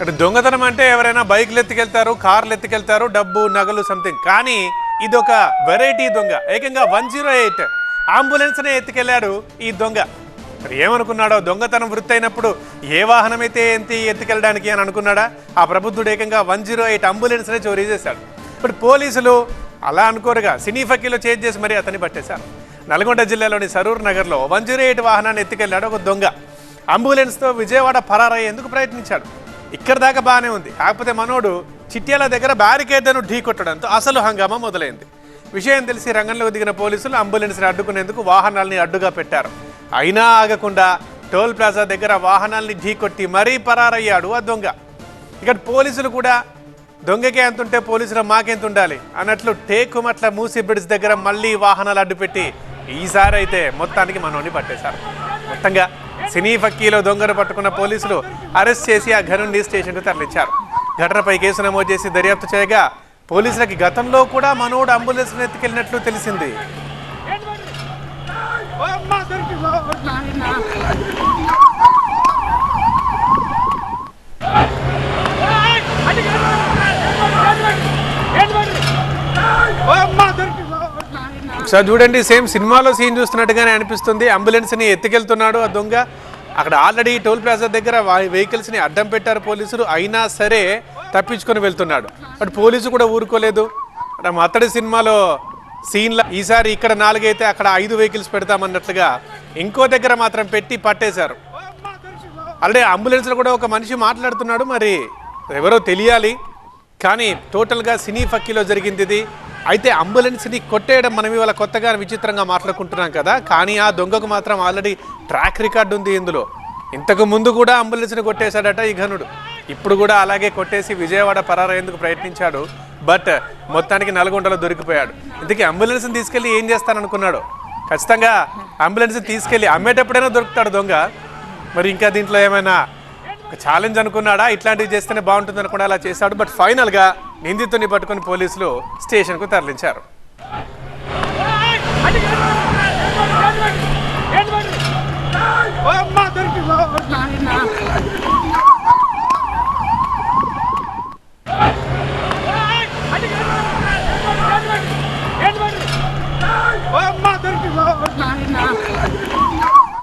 అంటే దొంగతనం అంటే ఎవరైనా బైక్లు ఎత్తుకెళ్తారు, కార్లు ఎత్తుకెళ్తారు, డబ్బు నగలు సంథింగ్. కానీ ఇదొక వెరైటీ దొంగ. ఏకంగా 108 అంబులెన్స్నే ఎత్తుకెళ్లాడు ఈ దొంగ. మరి ఏమనుకున్నాడో, దొంగతనం వృత్తి అయినప్పుడు ఏ వాహనం అయితే ఎత్తుకెళ్ళడానికి అని అనుకున్నాడా? ఆ ప్రబుద్ధుడు ఏకంగా 108 అంబులెన్స్నే చోరీ చేశాడు. ఇప్పుడు పోలీసులు అలా అనుకోరుగా సినీ ఫకీలో చేంజ్ చేసి మరీ అతన్ని పట్టేశారు. నల్గొండ జిల్లాలోని సరూర్ నగర్లో 108 వాహనాన్ని ఎత్తుకెళ్లాడు ఒక దొంగ. అంబులెన్స్తో విజయవాడ పరారయ్యేందుకు ప్రయత్నించాడు. ఇక్కడ దాకా బాగానే ఉంది. కాకపోతే మనోడు చిట్యాల దగ్గర బ్యారికేడ్ను ఢీ కొట్టడంతో అసలు హంగామా మొదలైంది. విషయం తెలిసి రంగంలోకి దిగిన పోలీసులు అంబులెన్స్ని అడ్డుకునేందుకు వాహనాల్ని అడ్డుగా పెట్టారు. అయినా ఆగకుండా టోల్ ప్లాజా దగ్గర వాహనాల్ని ఢీ కొట్టి మరీ పరారయ్యాడు ఆ దొంగ. ఇక్కడ పోలీసులు కూడా దొంగకే అంతుంటే పోలీసులు మాకెంత ఉండాలి అన్నట్లు టేకుమట్ల మూసి బ్రిడ్జ్ దగ్గర మళ్ళీ వాహనాలు అడ్డుపెట్టి ఈసారి అయితే మొత్తానికి మనోని పట్టేశారు. మొత్తంగా సినీ ఫక్కీలో దొంగను పట్టుకున్న పోలీసులు అరెస్ట్ చేసి ఆ ఘనుండి స్టేషన్కు తరలించారు. ఘటనపై కేసు నమోదు చేసి దర్యాప్తు చేయగా పోలీసులకి గతంలో కూడా మనోడు అంబులెన్స్ ఎత్తుకెళ్ళినట్లు తెలిసింది. ఒకసారి చూడండి, సేమ్ సినిమాలో సీన్ చూస్తున్నట్టుగానే అనిపిస్తుంది. అంబులెన్స్ని ఎత్తుకెళ్తున్నాడు ఆ దొంగ. అక్కడ ఆల్రెడీ టోల్ ప్లాజా దగ్గర వెహికల్స్ని అడ్డం పెట్టారు పోలీసులు. అయినా సరే తప్పించుకొని వెళ్తున్నాడు. బట్ పోలీసు కూడా ఊరుకోలేదు. మనం అతడి సినిమాలో సీన్ల ఈసారి ఇక్కడ 4 అయితే అక్కడ 5 వెహికల్స్ పెడతామన్నట్లుగా ఇంకో దగ్గర మాత్రం పెట్టి పట్టేశారు. ఆల్రెడీ అంబులెన్స్లో కూడా ఒక మనిషి మాట్లాడుతున్నాడు. మరి ఎవరో తెలియాలి. కానీ టోటల్గా సినీ ఫక్కీలో జరిగింది ఇది. అయితే అంబులెన్స్ని కొట్టేయడం మనం ఇవాళ కొత్తగా విచిత్రంగా మాట్లాడుకుంటున్నాం కదా. కానీ ఆ దొంగకు మాత్రం ఆల్రెడీ ట్రాక్ రికార్డు ఉంది ఇందులో. ఇంతకు ముందు కూడా అంబులెన్స్ని కొట్టేశాడట ఈ ఘనుడు. ఇప్పుడు కూడా అలాగే కొట్టేసి విజయవాడ పరారయ్యేందుకు ప్రయత్నించాడు. బట్ మొత్తానికి నల్గొండలో దొరికిపోయాడు. ఇంతకీ అంబులెన్స్ని తీసుకెళ్ళి ఏం చేస్తాననుకున్నాడు? ఖచ్చితంగా అంబులెన్స్ని తీసుకెళ్ళి అమ్మేటప్పుడైనా దొరుకుతాడు దొంగ. మరి ఇంకా దీంట్లో ఏమైనా ఒక ఛాలెంజ్ అనుకున్నాడా? ఇట్లాంటివి చేస్తేనే బాగుంటుంది అనుకున్నా అలా చేశాడు. బట్ ఫైనల్గా నిందితుని పట్టుకొని పోలీసులు స్టేషన్కు తరలించారు. దొరికి